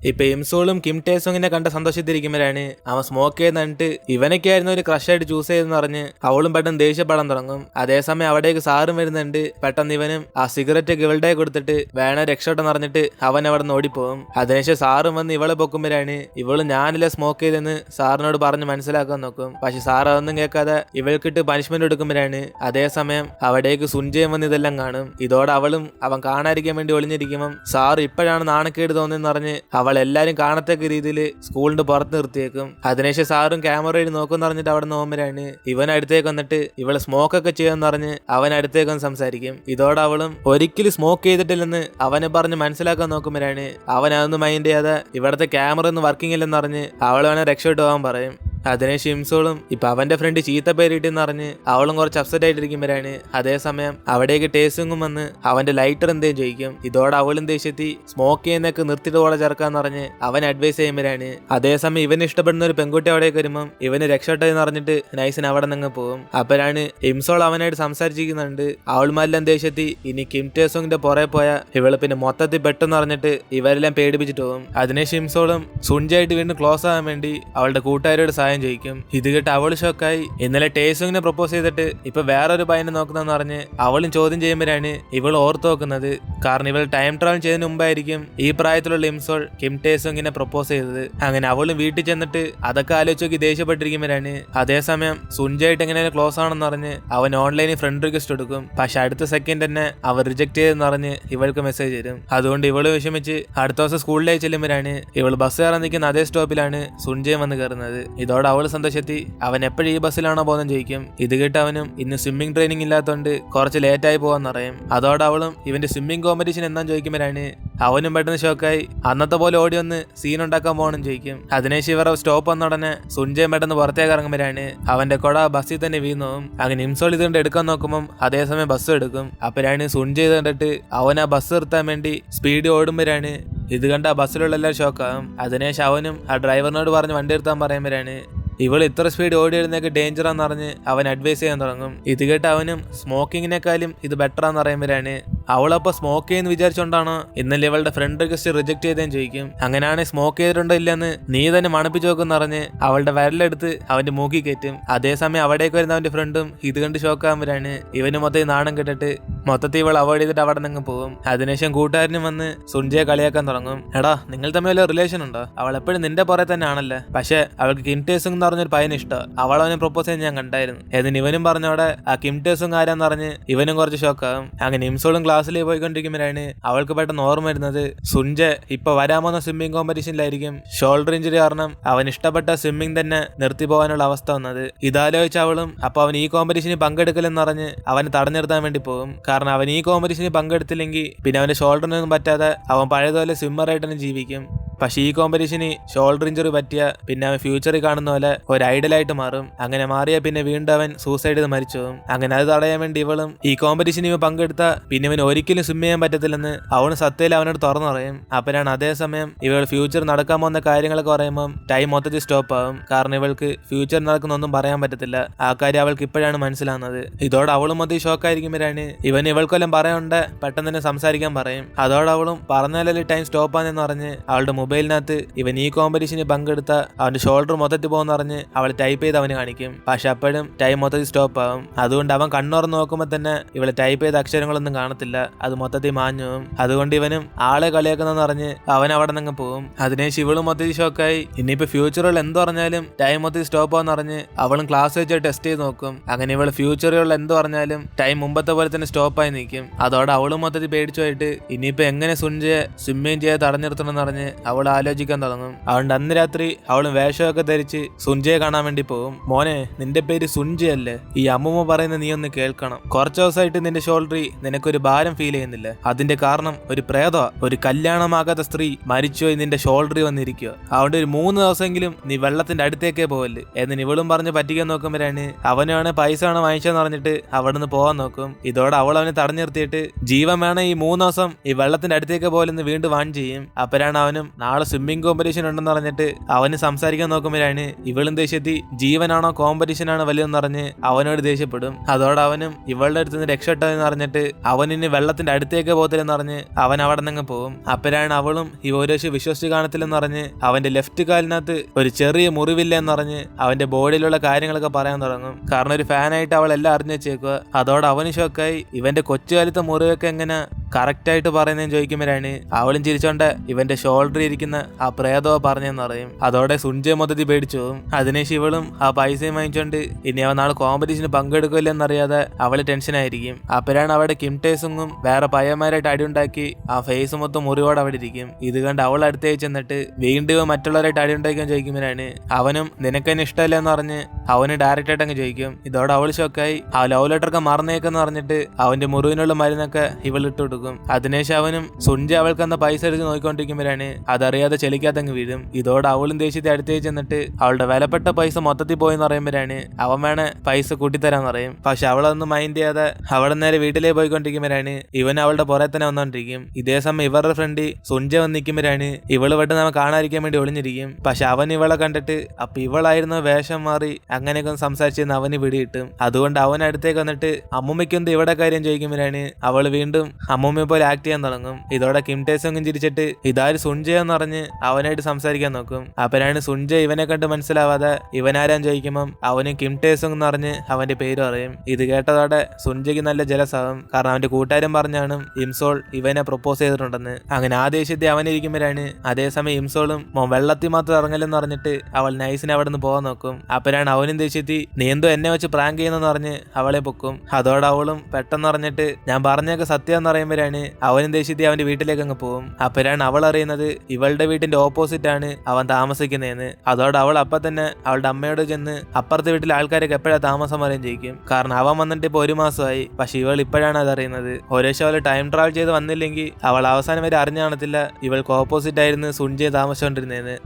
ഇപ്പൊ ഇംസോളും കിം ടേസോങ്ങിനെ കണ്ട സന്തോഷത്തിരിക്കുമ്പോഴാണ് അവൻ സ്മോക്ക് ചെയ്യുന്നിട്ട് ഇവനൊക്കെയായിരുന്നു ഒരു ക്രഷായിട്ട് ചൂസ് ചെയ്തെന്ന് പറഞ്ഞ് അവളും പെട്ടെന്ന് ദേഷ്യപ്പെടാൻ തുടങ്ങും. അതേസമയം അവിടേക്ക് സാറും വരുന്നുണ്ട്. പെട്ടെന്ന് ഇവനും ആ സിഗരറ്റ് ഇവളുടെ കൊടുത്തിട്ട് വേണ രക്ഷോട്ടെന്ന് പറഞ്ഞിട്ട് അവൻ അവിടെ നിന്ന് ഓടിപ്പോകും. അതിനുശേഷം സാറും വന്ന് ഇവളെ പൊക്കുമ്പോഴാണ് ഇവള് ഞാനില്ല സ്മോക്ക് ചെയ്തെന്ന് സാറിനോട് പറഞ്ഞ് മനസ്സിലാക്കാൻ നോക്കും. പക്ഷെ സാർ അതൊന്നും കേൾക്കാതെ ഇവൾക്കിട്ട് പനിഷ്മെന്റ് എടുക്കുമ്പോഴാണ് അതേസമയം അവിടേക്ക് സുൻജയം വന്ന് ഇതെല്ലാം കാണും. ഇതോടെ അവളും അവൻ കാണാതിരിക്കാൻ വേണ്ടി ഒളിഞ്ഞിരിക്കുമ്പം സാർ ഇപ്പോഴാണ് നാണക്കേട് തോന്നിയെന്ന് പറഞ്ഞ് അവൾ എല്ലാരും കാണത്തക്ക രീതിയിൽ സ്കൂളിന്റെ പുറത്ത് നിർത്തിയേക്കും. അതിനുശേഷം സാറും ക്യാമറ വഴി നോക്കുമെന്ന് പറഞ്ഞിട്ട് അവിടെ നോക്കുമ്പോഴാണ് ഇവൻ അടുത്തേക്ക് വന്നിട്ട് ഇവള് സ്മോക്ക് ഒക്കെ ചെയ്യുമെന്ന് പറഞ്ഞ് അവൻ അടുത്തേക്ക് വന്ന് സംസാരിക്കും. ഇതോടെ അവളും ഒരിക്കലും സ്മോക്ക് ചെയ്തിട്ടില്ലെന്ന് അവനെ പറഞ്ഞ് മനസ്സിലാക്കാൻ നോക്കുമ്പോഴാണ് അവൻ അതൊന്നും മൈൻഡ് ചെയ്യാതെ ഇവിടുത്തെ ക്യാമറ ഒന്നും വർക്കിംഗ് ഇല്ലെന്ന് പറഞ്ഞ് അവൾ വേണേൽ രക്ഷപ്പെട്ടു പോകാൻ പറയും. അതിനുശേഷം ഇംസോളും ഇപ്പൊ അവന്റെ ഫ്രണ്ട് ചീത്ത പേരിട്ടെന്ന് പറഞ്ഞ് അവളും കുറച്ച് അപ്സെറ്റ് ആയിട്ടിരിക്കുമ്പോഴാണ് അതേസമയം അവിടേക്ക് ടേസുങ്ങും വന്ന് അവന്റെ ലൈറ്റർ എന്തേലും ചോദിക്കും. ഇതോടെ അവളും ദേഷ്യത്തി സ്മോക്ക് ചെയ്യുന്നൊക്കെ നിർത്തിയിട്ട് പോലെ ചേർക്കാന്ന് പറഞ്ഞ് അവൻ അഡ്വൈസ് ചെയ്യുമ്പോഴാണ് അതേസമയം ഇവന് ഇഷ്ടപ്പെടുന്ന ഒരു പെൺകുട്ടി അവിടേക്ക് വരുമ്പം ഇവന് രക്ഷപ്പെട്ടെന്ന് പറഞ്ഞിട്ട് നൈസിന് അവിടെ നിന്ന് പോകും. അപ്പോഴാണ് ഇംസോൾ അവനായിട്ട് സംസാരിച്ചിരിക്കുന്നുണ്ട്. അവൾമാരെല്ലാം ദേഷ്യത്തി ഇനി കിം ടേസോങ്ങിന്റെ പുറകെ പോയ ഇവള് പിന്നെ മൊത്തത്തിൽ പെട്ടെന്ന് പറഞ്ഞിട്ട് ഇവരെല്ലാം പേടിപ്പിച്ചിട്ട് പോകും. അതിനുശേഷം ഇംസോളും സുൻജയായിട്ട് വീണ്ടും ക്ലോസ് ആകാൻ വേണ്ടി അവളുടെ കൂട്ടുകാരോട് ചോദിക്കും. ഇത് കേട്ട് അവള് ഷോക്കായി. ഇന്നലെ ടേസുങ്ങിനെ പ്രപ്പോസ് ചെയ്തിട്ട് ഇപ്പൊ വേറൊരു പയ്യനെ നോക്കുന്നെന്ന് പറഞ്ഞ് അവളും ചോദ്യം ചെയ്യുമ്പോഴാണ് ഇവൾ ഓർത്ത് നോക്കുന്നത്. കാരണം ഇവൾ ടൈം ട്രാവൽ ചെയ്തതിന് മുമ്പായിരിക്കും ഈ പ്രായത്തിലുള്ള ഇംസോൾ കിം ടേസുങ്ങിനെ പ്രപ്പോസ് ചെയ്തത്. അങ്ങനെ അവളും വീട്ടിൽ ചെന്നിട്ട് അതൊക്കെ ആലോചിച്ച് നോക്കി ദേഷ്യപ്പെട്ടിരിക്കുമ്പോഴാണ് അതേസമയം സുൻജയായിട്ട് എങ്ങനെ ക്ലോസ് ആണെന്ന് പറഞ്ഞ് അവൻ ഓൺലൈനിൽ ഫ്രണ്ട് റിക്വസ്റ്റ് എടുക്കും. പക്ഷെ അടുത്ത സെക്കൻഡ് തന്നെ അവർ റിജക്ട് ചെയ്തെന്ന് പറഞ്ഞ് ഇവൾക്ക് മെസ്സേജ് തരും. അതുകൊണ്ട് ഇവള് വിഷമിച്ച് അടുത്ത ദിവസം സ്കൂളിലേക്ക് ചെല്ലുമ്പോഴാണ് ഇവൾ ബസ് കയറാൻ നിൽക്കുന്ന അതേ സ്റ്റോപ്പിലാണ് സുൻജയം വന്ന് കയറുന്നത്. ഇതോടെ അവള് സന്തോഷത്തി അവൻ എപ്പോഴും ഈ ബസ്സിലാണോ പോകുന്നത് ചോദിക്കും. ഇത് കേട്ട് അവനും ഇന്ന് സ്വിമ്മിംഗ് ട്രെയിനിങ് ഇല്ലാത്തതുകൊണ്ട് കുറച്ച് ലേറ്റ് ആയി പോകാന്ന് പറയും. അതോടെ അവളും ഇവന്റെ സ്വിമ്മിംഗ് കോമ്പറ്റീഷൻ എന്താന്ന് ചോദിക്കുമ്പോഴാണ് അവനും പെട്ടെന്ന് ഷോക്കായി അന്നത്തെ പോലെ ഓടി വന്ന് സീൻ ഉണ്ടാക്കാൻ പോകണമെന്ന് ചോദിക്കും. അതിനുശേഷം ഇവർ സ്റ്റോപ്പ് വന്ന ഉടനെ സുൻജയം പെട്ടെന്ന് പുറത്തേക്ക് ഇറങ്ങുമ്പോഴാണ് അവന്റെ കൊട ബസ്സിൽ തന്നെ വീണും. അങ്ങനെ ഇംസോൾ ഇതുകൊണ്ട് എടുക്കാൻ നോക്കുമ്പോൾ അതേസമയം ബസ് എടുക്കും. അപ്പോഴാണ് സുൻജയ കണ്ടിട്ട് അവൻ ആ ബസ് നിർത്താൻ വേണ്ടി സ്പീഡ് ഓടുമ്പോഴാണ് ഇത് കണ്ട ആ ബസ്സിലുള്ള എല്ലാവരും ഷോക്കാകും. അതിനുശേഷം അവനും ആ ഡ്രൈവറിനോട് പറഞ്ഞ് വണ്ടി നിർത്താൻ പറയുമ്പോഴാണ് ഇവൾ ഇത്ര സ്പീഡ് ഓടിയിരുന്നൊക്കെ ഡേഞ്ചറാന്ന് പറഞ്ഞ് അവൻ അഡ്വൈസ് ചെയ്യാൻ തുടങ്ങും. ഇത് കേട്ട് അവനും സ്മോക്കിങ്ങിനേക്കാളും ഇത് ബെറ്ററാന്ന് പറയുമ്പോഴാണ് അവളപ്പോ സ്മോക്ക് ചെയ്യുന്ന വിചാരിച്ചോണ്ടാണോ ഇന്നലെ ഇവളുടെ ഫ്രണ്ട് റിക്വസ്റ്റ് റിജക്ട് ചെയ്തേന്ന് ചോദിക്കും. അങ്ങനെയാണ് സ്മോക്ക് ചെയ്തിട്ടുണ്ടോ ഇല്ലെന്ന് നീ തന്നെ മണപ്പിച്ചു നോക്കെന്ന് പറഞ്ഞ് അവളുടെ വിരലെടുത്ത് അവന്റെ മൂക്കി കയറ്റും. അതേസമയം അവിടേക്ക് വരുന്ന അവന്റെ ഫ്രണ്ടും ഇത് കണ്ട് ഷോക്കാകുമ്പോഴാണ് ഇവന് മൊത്തം നാണം കെട്ടിട്ട് മൊത്തത്തിൽ ഇവൾ അവോയ്ഡ് ചെയ്തിട്ട് അവിടെ നിന്ന് പോകും. അതിനുശേഷം കൂട്ടുകാരനും വന്ന് സുൻജയെ കളിയാക്കാൻ തുടങ്ങും. എടാ നിങ്ങൾ തമ്മിൽ വല്ല റിലേഷൻ ഉണ്ടോ? അവൾ എപ്പോഴും നിന്റെ പുറകെ തന്നെ ആണല്ലേ. പക്ഷെ അവൾക്ക് കിം ടേസുങ് എന്ന് പറഞ്ഞൊരു പയ്യന് ഇഷ്ടം. അവൾ അവനെ പ്രപ്പോസ് ചെയ്യാൻ ഞാൻ കണ്ടായിരുന്നു. എന്നിന് ഇവനും പറഞ്ഞോടെ ആ കിം ടേസുങ് ആരാന്ന് പറഞ്ഞ് ഇവനും കുറച്ച് ഷോക്കാകും. അങ്ങനെ ഇംസോളും ക്ലാസ്സിൽ പോയിക്കൊണ്ടിരിക്കുമ്പോഴാണ് അവൾക്ക് പെട്ടെന്ന് ഓർമ്മ വരുന്നത് സുൻജ ഇപ്പൊ വരാമെന്ന സ്വിമ്മിംഗ് കോമ്പറ്റീഷനിലായിരിക്കും ഷോൾഡർ ഇഞ്ചുറി കാരണം അവൻ ഇഷ്ടപ്പെട്ട സ്വിമ്മിംഗ് തന്നെ നിർത്തി പോകാനുള്ള അവസ്ഥ വന്നത്. ഇതാലോചിച്ച് അവളും അപ്പൊ അവൻ ഈ കോമ്പറ്റീഷനിൽ പങ്കെടുക്കില്ലെന്ന് പറഞ്ഞ് അവന് തടഞ്ഞു നിർത്താൻ വേണ്ടി പോകും. കാരണം അവൻ ഈ കോമ്പറ്റീഷനിൽ പങ്കെടുത്തില്ലെങ്കിൽ പിന്നെ അവന്റെ ഷോൾഡറിനൊന്നും പറ്റാതെ അവൻ പഴയതുപോലെ സ്വിമ്മറായിട്ട് തന്നെ ജീവിക്കും. പക്ഷെ ഈ കോമ്പറ്റീഷന് ഷോൾഡർ ഇഞ്ചുറി പറ്റിയ പിന്നെ അവൻ ഫ്യൂച്ചറിൽ കാണുന്ന പോലെ ഒരു ഐഡലായിട്ട് മാറും. അങ്ങനെ മാറിയ പിന്നെ വീണ്ടും അവൻ സൂസൈഡ് ചെയ്ത് മരിച്ചു പോകും. അങ്ങനെ അത് തടയാൻ വേണ്ടി ഇവളും ഈ കോമ്പറ്റീഷന് ഇവ പങ്കെടുത്ത പിന്നെ ഇവൻ ഒരിക്കലും സ്വിം ചെയ്യാൻ പറ്റത്തില്ലെന്ന് അവന് സത്യയിൽ അവനോട് തുറന്നു പറയും. അപ്പോഴാണ് അതേസമയം ഇവൾ ഫ്യൂച്ചർ നടക്കാൻ പോകുന്ന കാര്യങ്ങളൊക്കെ പറയുമ്പോൾ ടൈം മൊത്തത്തിൽ സ്റ്റോപ്പ് ആകും. കാരണം ഇവൾക്ക് ഫ്യൂച്ചർ നടക്കുന്നൊന്നും പറയാൻ പറ്റത്തില്ല. ആ കാര്യം അവൾക്ക് ഇപ്പോഴാണ് മനസ്സിലാവുന്നത്. ഇതോടെ അവളും മൊത്തം ഷോക്കായിരിക്കുമ്പോഴാണ് ഇവൾക്കെല്ലാം പറയണ്ട പെട്ടെന്ന് തന്നെ സംസാരിക്കാൻ പറയും. അതോടെ അവളും പറഞ്ഞാലല്ലേ ടൈം സ്റ്റോപ്പ് ആണെന്ന് പറഞ്ഞ് അവളുടെ മൊബൈലിനകത്ത് ഇവൻ ഈ കോമ്പറ്റീഷന് പങ്കെടുത്ത അവന്റെ ഷോൾഡർ മൊത്തത്തിൽ പോകുന്ന പറഞ്ഞ് അവൾ ടൈപ്പ് ചെയ്ത് അവന് കാണിക്കും. പക്ഷെ അപ്പോഴും ടൈം മൊത്തത്തിൽ സ്റ്റോപ്പ് ആകും. അതുകൊണ്ട് അവൻ കണ്ണുറന്ന് നോക്കുമ്പോൾ തന്നെ ഇവള് ടൈപ്പ് ചെയ്ത അക്ഷരങ്ങളൊന്നും കാണത്തില്ല. അത് മൊത്തത്തിൽ മാഞ്ഞു പോകും. അതുകൊണ്ട് ഇവനും ആളെ കളിയാക്കുന്നെന്ന് പറഞ്ഞ് അവൻ അവിടെ നിന്ന് പോകും. അതിനുശേഷം ഇവളും മൊത്തത്തിൽ ഷോക്കായി. ഇനിയിപ്പോ ഫ്യൂച്ചറുകൾ എന്ത് പറഞ്ഞാലും ടൈം മൊത്തത്തിൽ സ്റ്റോപ്പ് ആവെന്ന് പറഞ്ഞ് അവളും ക്ലാസ് വെച്ച് ടെസ്റ്റ് ചെയ്ത് നോക്കും. അങ്ങനെ ഇവള് ഫ്യൂച്ചറുകൾ എന്ത് പറഞ്ഞാലും ടൈം മുമ്പത്തെ പോലെ തന്നെ സ്റ്റോപ്പായി നിൽക്കും. അതോടെ അവളും മൊത്തത്തിൽ പേടിച്ചു പോയിട്ട് ഇനിയിപ്പോ എങ്ങനെ സുൻജയെ സ്വിമ്മിങ് ചെയ്യാൻ തടഞ്ഞു നിർത്തണമെന്ന് പറഞ്ഞ് അവൾ ആലോചിക്കാൻ തുടങ്ങും. അതുകൊണ്ട് അന്ന് രാത്രി അവളും വേഷമൊക്കെ ധരിച്ച് സുൻജയെ കാണാൻ വേണ്ടി പോകും. മോനെ, നിന്റെ പേര് സുൻജയല്ലേ? ഈ അമ്മൂമ്മ പറയുന്നത് നീ ഒന്ന് കേൾക്കണം. കുറച്ച് ദിവസമായിട്ട് നിന്റെ ഷോൾഡറിൽ നിനക്കൊരു ഭാരം ഫീൽ ചെയ്യുന്നില്ല. അതിന്റെ കാരണം ഒരു പ്രേത, ഒരു കല്യാണമാകാത്ത സ്ത്രീ മരിച്ചുപോയി നിന്റെ ഷോൾഡറിൽ വന്നിരിക്കുക. അതുകൊണ്ട് ഒരു 3 ദിവസമെങ്കിലും നീ വെള്ളത്തിന്റെ അടുത്തേക്കേ പോവല്ലേ എന്ന് ഇവളും പറഞ്ഞ് പറ്റിക്കാൻ നോക്കുമ്പോഴാണ് അവനാണ് പൈസ ആണ് വാങ്ങിച്ചെന്ന് പറഞ്ഞിട്ട് അവിടെ നിന്ന് പോകാൻ നോക്കും. ഇതോടെ അവൾ അവനെ തടഞ്ഞു നിർത്തിയിട്ട് ജീവൻ വേണം ഈ 3 ദിവസം ഈ വെള്ളത്തിന്റെ അടുത്തേക്ക് പോലെന്ന് വീണ്ടും വാൺ ചെയ്യും. അപ്പോഴാണ് അവനും നാളെ സ്വിമ്മിംഗ് കോമ്പറ്റീഷൻ ഉണ്ടെന്ന് പറഞ്ഞിട്ട് അവന് സംസാരിക്കാൻ നോക്കുമ്പോഴാണ് ഇവളും ദേഷ്യത്തി ജീവനാണോ കോമ്പറ്റീഷനാണോ വലുതെന്ന് പറഞ്ഞ് അവനോട് ദേഷ്യപ്പെടും. അതോടെ അവനും ഇവളുടെ അടുത്ത് നിന്ന് രക്ഷപ്പെട്ടതെന്ന് പറഞ്ഞിട്ട് അവൻ ഇനി വെള്ളത്തിന്റെ അടുത്തേക്ക് പോകത്തില്ലെന്ന് പറഞ്ഞ് അവൻ അവിടെ നിന്ന് പോകും. അപ്പോഴാണ് അവളും ഈ ഓരോശി വിശ്വസിച്ച് കാണത്തില്ലെന്ന് പറഞ്ഞ് അവന്റെ ലെഫ്റ്റ് കാലിനകത്ത് ഒരു ചെറിയ മുറിവില്ല എന്ന് പറഞ്ഞ് അവന്റെ ബോഡിയിലുള്ള കാര്യങ്ങളൊക്കെ പറയാൻ തുടങ്ങും. കാരണം ഒരു ഫാനായിട്ട് അവൾ എല്ലാം അറിഞ്ഞു വെച്ചേക്കുക. അതോടെ അവന് ഷോക്കായി ഇവന്റെ കൊച്ചുകാലത്തെ മുറിവൊക്കെ എങ്ങനെ കറക്റ്റായിട്ട് പറയുന്നതെന്ന് ചോദിക്കുമ്പോഴാണ് അവളും ചിരിച്ചോണ്ട് ഇവന്റെ ഷോൾഡറിൽ ഇരിക്കുന്ന ആ പ്രേതോ പറഞ്ഞെന്ന് പറയും. അതോടെ സുൻജെ മൊത്തത്തിൽ പേടിച്ചു പോകും. അതിനുശേഷം ഇവളും ആ പൈസയും വാങ്ങിച്ചോണ്ട് ഇനി അവൻ നാളെ കോമ്പറ്റീഷന് പങ്കെടുക്കില്ലെന്നറിയാതെ അവള് ടെൻഷനായിരിക്കും. അപ്പോഴാണ് അവിടെ കിം ടേസുങ്ങും വേറെ പയ്യന്മാരായിട്ട് അടിയുണ്ടാക്കി ആ ഫേസ് മൊത്തം മുറിവോടെ അവിടെ ഇരിക്കും. ഇത് കണ്ട് അവൾ അടുത്തേക്ക് ചെന്നിട്ട് വീണ്ടും മറ്റുള്ളവരായിട്ട് അടിയുണ്ടാക്കാൻ ചോദിക്കുമ്പോഴാണ് അവനും നിനക്കെന്നെ ഇഷ്ടമല്ല എന്ന് പറഞ്ഞ് അവന് ഡയറക്റ്റ് ആയിട്ട് അങ്ങ് ചോദിക്കും. ഇതോടെ അവൾ ഷോക്കായി ആ ലവ് ലെറ്ററൊക്കെ മറന്നേക്കെന്ന് പറഞ്ഞിട്ട് അവന്റെ മുറിവിനുള്ള മരുന്നൊക്കെ ഇവൾ ഇട്ട് കൊടുക്കും. അതിനുശേഷം അവനും സുൻജ അവൾക്കെന്ന പൈസ എടുത്ത് നോക്കിക്കൊണ്ടിരിക്കുമ്പോഴാണ് അതറിയാതെ ചെലിക്കാത്തങ്ങ് വീഴും. ഇതോടെ അവളും ദേഷ്യത്തെ അടുത്തേക്ക് ചെന്നിട്ട് അവളുടെ വിലപ്പെട്ട പൈസ മൊത്തത്തിൽ പോയെന്ന് പറയുമ്പോഴാണ് അവൻ വേണേ പൈസ കൂട്ടിത്തരാന്ന് പറയും. പക്ഷെ അവളൊന്നും മൈൻഡ് ചെയ്യാതെ അവിടെ നേരെ വീട്ടിലേക്ക് പോയിക്കൊണ്ടിരിക്കുമ്പോഴാണ് ഇവൻ അവളുടെ പുറകെ തന്നെ വന്നോണ്ടിരിക്കും. ഇതേ സമയം ഇവരുടെ ഫ്രണ്ട് സുൻജ വന്ന് നിൽക്കുമ്പോഴാണ് ഇവള് പെട്ടെന്ന് അവൻ കാണാതിരിക്കാൻ വേണ്ടി ഒളിഞ്ഞിരിക്കും. പക്ഷെ അവൻ ഇവളെ കണ്ടിട്ട് അപ്പൊ ഇവളായിരുന്നു വേഷം മാറി അങ്ങനെയൊക്കെ ഒന്ന് സംസാരിച്ചെന്ന് അവന് പിടി കിട്ടും. അതുകൊണ്ട് അവൻ അടുത്തേക്ക് വന്നിട്ട് അമ്മൂമ്മയ്ക്കെന്ത് ഇവിടെ കാര്യം ചോദിക്കുമ്പോഴാണ് അവൾ വീണ്ടും അമ്മൂമ്മയെ പോലെ ആക്ട് ചെയ്യാൻ തുടങ്ങും. ഇതോടെ കിം ടേസങ്ങും ചിരിച്ചിട്ട് ഇതാര് സുൻജയെന്ന് പറഞ്ഞ് അവനായിട്ട് സംസാരിക്കാൻ നോക്കും. അപ്പോഴാണ് സുൻജ ഇവനെ കണ്ട് മനസ്സിലാവാതെ ഇവനാരാന്ന് ചോദിക്കുമ്പം അവന് കിം ടേസങ് എന്ന് പറഞ്ഞ് അവന്റെ പേര് പറയും. ഇത് കേട്ടതോടെ സുൻജയ്ക്ക് നല്ല ജലസാകും. കാരണം അവന്റെ കൂട്ടുകാരൻ പറഞ്ഞാണ് ഇംസോൾ ഇവനെ പ്രൊപ്പോസ് ചെയ്തിട്ടുണ്ടെന്ന്. അങ്ങനെ ആ ദേഷ്യത്തെ അവനിരിക്കുമ്പോഴാണ് അതേസമയം ഇംസോളും വെള്ളത്തിൽ മാത്രം ഇറങ്ങലെന്ന് പറഞ്ഞിട്ട് അവൾ നൈസിനെ അവിടെ നിന്ന് പോകാൻ നോക്കും. അപ്പോഴാണ് അവനും ദേഷ്യത്തി നീ എന്തോ എന്നെ വെച്ച് പ്രാങ്ക് ചെയ്യുന്നെന്ന് പറഞ്ഞ് അവളെ പൊക്കും. അതോടെ അവളും പെട്ടെന്ന് അറിഞ്ഞിട്ട് ഞാൻ പറഞ്ഞൊക്കെ സത്യം എന്ന് പറയുമ്പോഴാണ് അവനും ദേഷ്യത്തി അവന്റെ വീട്ടിലേക്ക് അങ്ങ് പോകും. അപ്പോഴാണ് അവൾ അറിയുന്നത് ഇവളുടെ വീട്ടിന്റെ ഓപ്പോസിറ്റ് ആണ് അവൻ താമസിക്കുന്നതെന്ന്. അതോടെ അവൾ അപ്പൊ തന്നെ അവളുടെ അമ്മയോട് ചെന്ന് അപ്പുറത്തെ വീട്ടിലെ ആൾക്കാരൊക്കെ എപ്പോഴാ താമസം അറിയാൻ ചോദിക്കും. കാരണം അവൻ വന്നിട്ട് ഇപ്പൊ 1 മാസമായി. പക്ഷെ ഇവൾ ഇപ്പോഴാണ് അതറിയുന്നത്. ഒരേശം അവൾ ടൈം ട്രാവൽ ചെയ്ത് വന്നില്ലെങ്കിൽ അവൾ അവസാനം വരെ അറിഞ്ഞു കാണത്തില്ല ഇവൾക്ക് ഓപ്പോസിറ്റ് ആയിരുന്നു സുൻജയെ താമസിച്ചുകൊണ്ടിരുന്നതെന്ന്.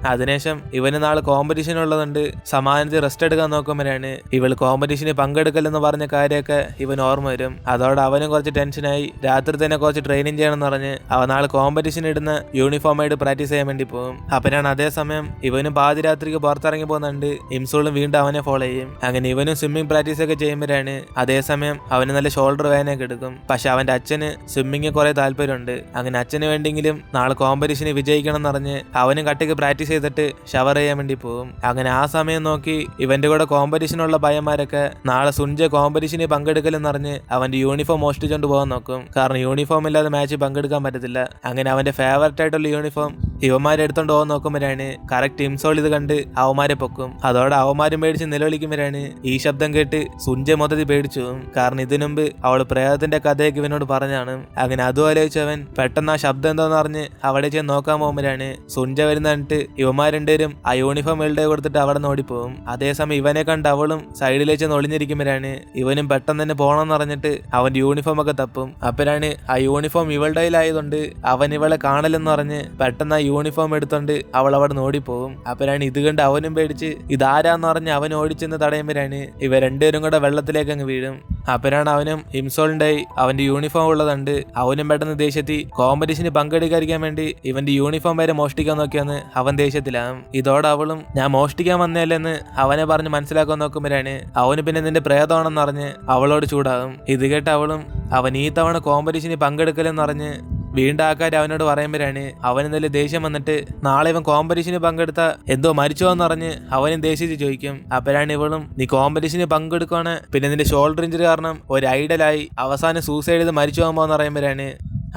അതിനുശേഷം ഇവന് നാളെ കോമ്പറ്റീഷൻ ഉള്ളതുകൊണ്ട് സമാധാനത്തിൽ റെസ്റ്റ് എടുക്കാൻ നോക്കുമ്പോഴാണ് ഇവൾ കോമ്പറ്റീഷന് പങ്കെടുക്കലെന്ന് പറഞ്ഞ കാര്യമൊക്കെ ഇവൻ ഓർമ്മ വരും. അതോടെ അവനും കുറച്ച് ടെൻഷനായി രാത്രി തന്നെ കുറച്ച് ട്രെയിനിങ് ചെയ്യണമെന്ന് പറഞ്ഞ് അവൻ നാളെ കോമ്പറ്റീഷൻ ഇടുന്ന യൂണിഫോമായിട്ട് പ്രാക്ടീസ് ചെയ്യാൻ വേണ്ടി പോകും. അപ്പനാണ് അതേസമയം ഇവനും പാതിരാത്രിക്ക് പുറത്തിറങ്ങി പോകുന്നുണ്ട് ഇംസോളും വീണ്ടും അവനെ ഫോളോ ചെയ്യും. അങ്ങനെ ഇവനും സ്വിമ്മിംഗ് പ്രാക്ടീസ് ഒക്കെ ചെയ്യുമ്പോഴാണ് അതേസമയം അവന് നല്ല ഷോൾഡർ വേദനയൊക്കെ എടുക്കും. പക്ഷെ അവന്റെ അച്ഛന് സ്വിമ്മിങ് കുറെ താല്പര്യമുണ്ട്. അങ്ങനെ അച്ഛന് വേണ്ടെങ്കിലും നാളെ കോമ്പറ്റീഷന് വിജയിക്കണം എന്ന് പറഞ്ഞ് അവനും കട്ടിക്ക് പ്രാക്ടീസ് ചെയ്തിട്ട് ഷവർ ചെയ്യാൻ വേണ്ടി പോകും. അങ്ങനെ ആ സമയം നോക്കി ഇവന്റെ കൂടെ കോമ്പറ്റീഷനുള്ള പയ്യന്മാരൊക്കെ നാളെ സുൻജ കോമ്പറ്റീഷന് പങ്കെടുക്കലെന്ന് പറഞ്ഞ് അവന്റെ യൂണിഫോം മോഷ്ടിച്ചുകൊണ്ട് പോകാൻ നോക്കും. കാരണം യൂണിഫോം ഇല്ലാതെ മാച്ച് പങ്കെടുക്കാൻ പറ്റത്തില്ല. അങ്ങനെ അവന്റെ ഫേവററ്റ് ആയിട്ടുള്ള യൂണിഫോം ഇവന്മാരെ എടുത്തോണ്ട് പോകാൻ നോക്കുമ്പോഴാണ് കറക്റ്റ് ഇംസോൾ ഇത് കണ്ട് അവന്മാരെ പൊക്കും. അതോടെ അവന്മാരും പേടിച്ച് നിലവിളിക്കുമ്പോഴാണ് ഈ ശബ്ദം കേട്ട് സുൻജ മൊത്തത്തിൽ പേടിച്ചു പോകും. കാരണം ഇതിനുമുമ്പ് അവൾ പ്രേതത്തിന്റെ കഥയൊക്കെ ഇവനോട് പറഞ്ഞാണ്. അങ്ങനെ അതും ആലോചിച്ചവൻ പെട്ടെന്ന് ആ ശബ്ദം എന്താന്ന് പറഞ്ഞ് അവിടെ ചെന്ന് നോക്കാൻ പോകുമ്പോഴാണ് സുൻജ വരുന്ന കണ്ടിട്ട് ഇവന്മാർ രണ്ടുപേരും ആ യൂണിഫോം വെൽഡ് കൊടുത്തിട്ട് അവിടെ നിന്ന് ഓടിപ്പോകും. അതേസമയം ഇവനെ കണ്ട് അവളും സൈഡിലേക്ക് ചെന്ന് ഒളിഞ്ഞിരിക്കുമ്പോഴാണ് ഇവനും പെട്ടെന്ന് തന്നെ പോകണമെന്ന് പറഞ്ഞിട്ട് അവന്റെ യൂണിഫോം ഒക്കെ തപ്പും. അപ്പോഴാണ് ആ യൂണിഫോം ഇവളുടെ കയ്യിലായതുകൊണ്ട് അവൻ ഇവളെ കാണലെന്ന് പറഞ്ഞ് പെട്ടെന്ന് ആ യൂണിഫോം എടുത്തോണ്ട് അവൾ അവിടെ നിന്ന് ഓടിപ്പോകും. അപ്പോഴാണ് ഇത് കണ്ട് അവനും പേടിച്ച് ഇതാരാന്ന് പറഞ്ഞ് അവൻ ഓടിച്ചെന്ന് തടയുമ്പോഴാണ് ഇവ രണ്ടുപേരും കൂടെ വെള്ളത്തിലേക്ക് അങ്ങ് വീഴും. അപ്പോഴാണ് അവനും ഇംസോളിന്റെ അവന്റെ യൂണിഫോം ഉള്ളതുണ്ട് അവനും പെട്ടെന്ന് ദേഷ്യത്തി കോമ്പറ്റീഷന് പങ്കെടുക്കാതിരിക്കാൻ വേണ്ടി ഇവന്റെ യൂണിഫോം വരെ മോഷ്ടിക്കാൻ നോക്കിയാന്ന് അവൻ ദേഷ്യത്തിലാകും. ഇതോടെ അവളും ഞാൻ മോഷ്ടിക്കാൻ വന്നേല്ലെന്ന് അവനെ പറഞ്ഞ് മനസ്സിലാക്കാൻ നോക്കുമ്പോഴാണ് അവന് പിന്നെ നിന്റെ പ്രേതമാണെന്ന് പറഞ്ഞ് അവളോട് ചൂടാകും. ഇത് കേട്ട് അവളും അവൻ ഈ തവണ കോമ്പറ്റീഷന് പങ്കെടുക്കലെന്ന് പറഞ്ഞ് വീണ്ടും ആൾക്കാർ അവനോട് പറയുമ്പോഴാണ് അവന് നല്ല ദേഷ്യം വന്നിട്ട് നാളെ ഇവൻ കോമ്പറ്റീഷന് പങ്കെടുത്ത എന്തോ മരിച്ചോ എന്ന് പറഞ്ഞ് അവനും ദേഷ്യത്തിൽ ചോദിക്കും. അപ്പോഴാണ് ഇവളും നീ കോമ്പറ്റീഷന് പങ്കെടുക്കുവാണ് പിന്നെ നിന്റെ ഷോൾഡർ ഇഞ്ചറി കാരണം ഒരു ഐഡലായി അവസാനം സൂസൈഡ് ചെയ്ത് മരിച്ചു പോകുമ്പോന്ന് പറയുമ്പോഴാണ്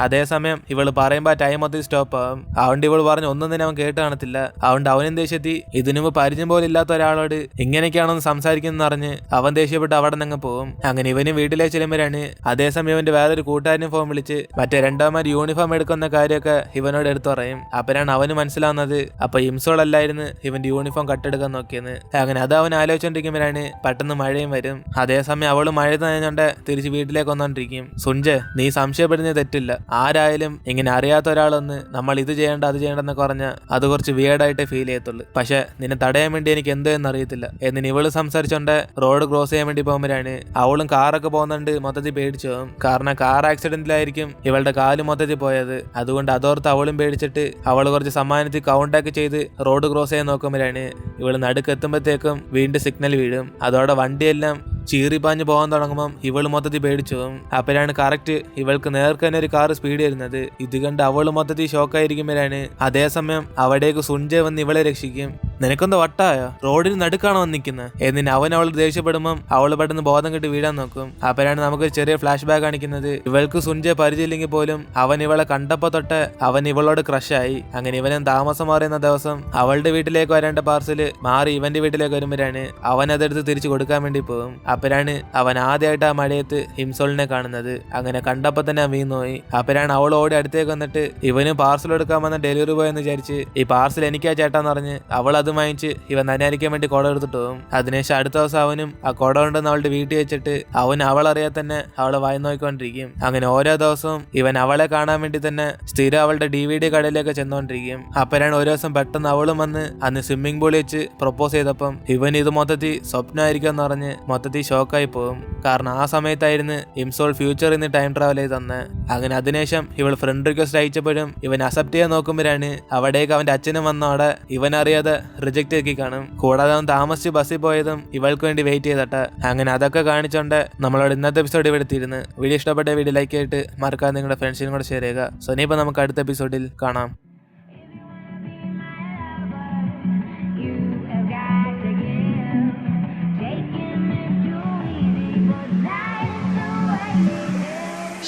അതേസമയം ഇവള് പറയുമ്പോൾ ആ ടൈം ഒത്തിരി സ്റ്റോപ്പ് ആകും. അതുകൊണ്ട് ഇവള് പറഞ്ഞ് ഒന്നും തന്നെ അവൻ കേട്ട് കാണത്തില്ല. അതുകൊണ്ട് അവനും ദേഷ്യത്തി ഇതിനുമ്പ് പരിചയം പോലും ഇല്ലാത്ത ഒരാളോട് ഇങ്ങനെയൊക്കെയാണെന്ന് സംസാരിക്കുന്ന പറഞ്ഞ് അവൻ ദേഷ്യപ്പെട്ട് അവിടെ നിന്ന് പോകും. അങ്ങനെ ഇവനും വീട്ടിലേക്ക് ചെല്ലുമ്പോഴാണ് അതേസമയം ഇവന്റെ വേറൊരു കൂട്ടുകാരനും ഫോൺ വിളിച്ച് മറ്റേ രണ്ടാമത് യൂണിഫോം എടുക്കുന്ന കാര്യമൊക്കെ ഇവനോട് എടുത്തു പറയും. അപ്പോഴാണ് അവന് മനസ്സിലാവുന്നത് അപ്പൊ ഇംസോൾ അല്ലായിരുന്നു ഇവന്റെ യൂണിഫോം കട്ടെടുക്കാൻ നോക്കിയെന്ന്. അങ്ങനെ അത് അവൻ ആലോചിച്ചോണ്ടിരിക്കുമ്പോഴാണ് പെട്ടെന്ന് മഴയും വരും. അതേസമയം അവള് മഴ നനഞ്ഞോണ്ട് തിരിച്ച് വീട്ടിലേക്ക് വന്നോണ്ടിരിക്കും. സുൻജ നീ സംശയപ്പെടുന്നത് തെറ്റില്ല. ആരായാലും ഇങ്ങനെ അറിയാത്ത ഒരാളൊന്ന് നമ്മൾ ഇത് ചെയ്യേണ്ട അത് ചെയ്യേണ്ടെന്നൊക്കെ പറഞ്ഞാൽ അത് കുറച്ച് വിയേർഡായിട്ടേ ഫീൽ ചെയ്യത്തുള്ളൂ. പക്ഷെ നിന്നെ തടയാൻ വേണ്ടി എനിക്ക് എന്തോ എന്നറിയത്തില്ല എന്നിന് ഇവള് സംസാരിച്ചോണ്ട് റോഡ് ക്രോസ് ചെയ്യാൻ വേണ്ടി പോകുമ്പോഴാണ് അവളും കാറൊക്കെ പോകുന്നുണ്ട് മൊത്തത്തിൽ പേടിച്ചു പോകും. കാരണം കാർ ആക്സിഡന്റിലായിരിക്കും ഇവളുടെ കാല് മൊത്തത്തിൽ പോയത്. അതുകൊണ്ട് അതോർത്ത് അവളും പേടിച്ചിട്ട് അവൾ കുറച്ച് സമ്മാനത്തിൽ കൗണ്ടൊക്കെ ചെയ്ത് റോഡ് ക്രോസ് ചെയ്യാൻ നോക്കുമ്പോഴാണ് ഇവള് നടുക്കെത്തുമ്പോഴത്തേക്കും വീണ്ടും സിഗ്നൽ വീഴും. അതോടെ വണ്ടിയെല്ലാം ചീറിപ്പാഞ്ഞ് പോകാൻ തുടങ്ങുമ്പം ഇവള് മൊത്തത്തിൽ പേടിച്ചു പോകും. അപ്പോഴാണ് കറക്റ്റ് ഇവൾക്ക് നേർക്ക് തന്നെ ഒരു കാർ സ്പീഡ് വരുന്നത്. ഇത് കണ്ട് അവള് മൊത്തത്തിൽ ഷോക്കായിരിക്കുമ്പോഴാണ് അതേസമയം അവിടേക്ക് സുൻജയ് വന്ന് ഇവളെ രക്ഷിക്കും. നിനക്കൊന്ന് വട്ടായോ, റോഡിന് നടുക്കാണോ വന്നിരിക്കുന്നത് എന്നിന് അവൾ ദേഷ്യപ്പെടുമ്പം അവള് പെട്ടെന്ന് ബോധം കെട്ട് വീഴാൻ നോക്കും. അപ്പോഴാണ് നമുക്ക് ചെറിയ ഫ്ലാഷ് ബാക്ക് കാണിക്കുന്നത്. ഇവൾക്ക് സുൻജയ് പരിചയമില്ലെങ്കിൽ പോലും അവൻ ഇവളെ കണ്ടപ്പോ തൊട്ട് അവൻ ഇവളോട് ക്രഷായി. അങ്ങനെ ഇവനും താമസം മാറുന്ന ദിവസം അവളുടെ വീട്ടിലേക്ക് വരേണ്ട പാർസല് മാറി ഇവന്റെ വീട്ടിലേക്ക് വരുമ്പോഴാണ് അവൻ അതെടുത്ത് തിരിച്ചു കൊടുക്കാൻ വേണ്ടി പോകും. അപ്പോഴാണ് അവൻ ആദ്യമായിട്ട് ആ മഴയത്ത് ഹിംസോളിനെ കാണുന്നത്. അങ്ങനെ കണ്ടപ്പോ തന്നെ വീണുപോയി. അപ്പോഴാണ് അവൾ ഓടി അടുത്തേക്ക് വന്നിട്ട് ഇവന് പാർസൽ എടുക്കാൻ വന്ന ഡെലിവറി ബോയ് എന്ന് വിചാരിച്ച് ഈ പാർസൽ എനിക്കാ ചേട്ടാന്ന് പറഞ്ഞ് അവൾ അത് വാങ്ങിച്ച് ഇവൻ നനയാരിക്കാൻ വേണ്ടി കുട എടുത്തിട്ട് പോകും. അതിനുശേഷം അടുത്ത ദിവസം അവനും ആ കുട കൊണ്ടെന്ന് അവളുടെ വീട്ടിൽ വെച്ചിട്ട് അവൻ അവളറിയാതെ തന്നെ അവളെ വായി നോക്കിക്കൊണ്ടിരിക്കും. അങ്ങനെ ഓരോ ദിവസവും ഇവൻ അവളെ കാണാൻ വേണ്ടി തന്നെ സ്ഥിരം അവളുടെ DVD കടയിലേക്ക് ചെന്നുകൊണ്ടിരിക്കും. അപ്പോഴാണ് ഒരു ദിവസം പെട്ടെന്ന് അവളും വന്ന് അന്ന് സ്വിമ്മിംഗ് പൂളിൽ വെച്ച് പ്രൊപ്പോസ് ചെയ്തപ്പം ഇവൻ ഇത് മൊത്തത്തിൽ സ്വപ്നമായിരിക്കും എന്ന് പറഞ്ഞ് മൊത്തത്തിൽ ഷോക്കായി പോകും. കാരണം ആ സമയത്തായിരുന്നു ഇംസോൾ ഫ്യൂച്ചറിൽ നിന്ന് ടൈം ട്രാവൽ ചെയ്ത് തന്നെ. അങ്ങനെ അതിനുശേഷം ഇവൾ ഫ്രണ്ട് റിക്വസ്റ്റ് അയച്ചപ്പോഴും ഇവൻ അക്സെപ്റ്റ് ചെയ്യാൻ നോക്കുമ്പോഴാണ് അവിടേക്ക് അവന്റെ അച്ഛനും വന്നോടെ ഇവൻ അറിയാതെ റിജക്റ്റ് ആക്കി കാണും. കൂടാതെ അവൻ താമസിച്ച് ബസ്സിൽ പോയതും ഇവൾക്ക് വേണ്ടി വെയിറ്റ് ചെയ്തട്ടെ. അങ്ങനെ അതൊക്കെ കാണിച്ചോണ്ട് നമ്മളോട് ഇന്നത്തെ എപ്പിസോഡ് ഇവിടെ എത്തിയിരുന്നു. വീഡിയോ ഇഷ്ടപ്പെട്ട വീഡിയോ ലൈക്ക് ചെയ്തിട്ട് മറക്കാതെ നിങ്ങളുടെ ഫ്രണ്ട്സിനും കൂടെ ഷെയർ ചെയ്യുക. സോ ഇനിയിപ്പോൾ നമുക്ക് അടുത്ത എപ്പിസോഡിൽ കാണാം.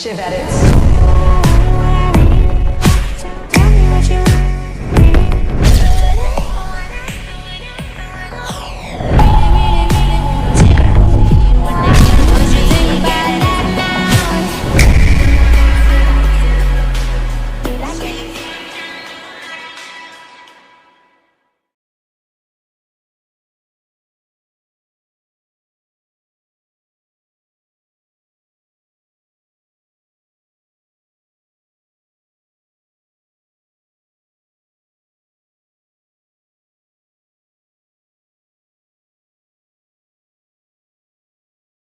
Shiv Edits.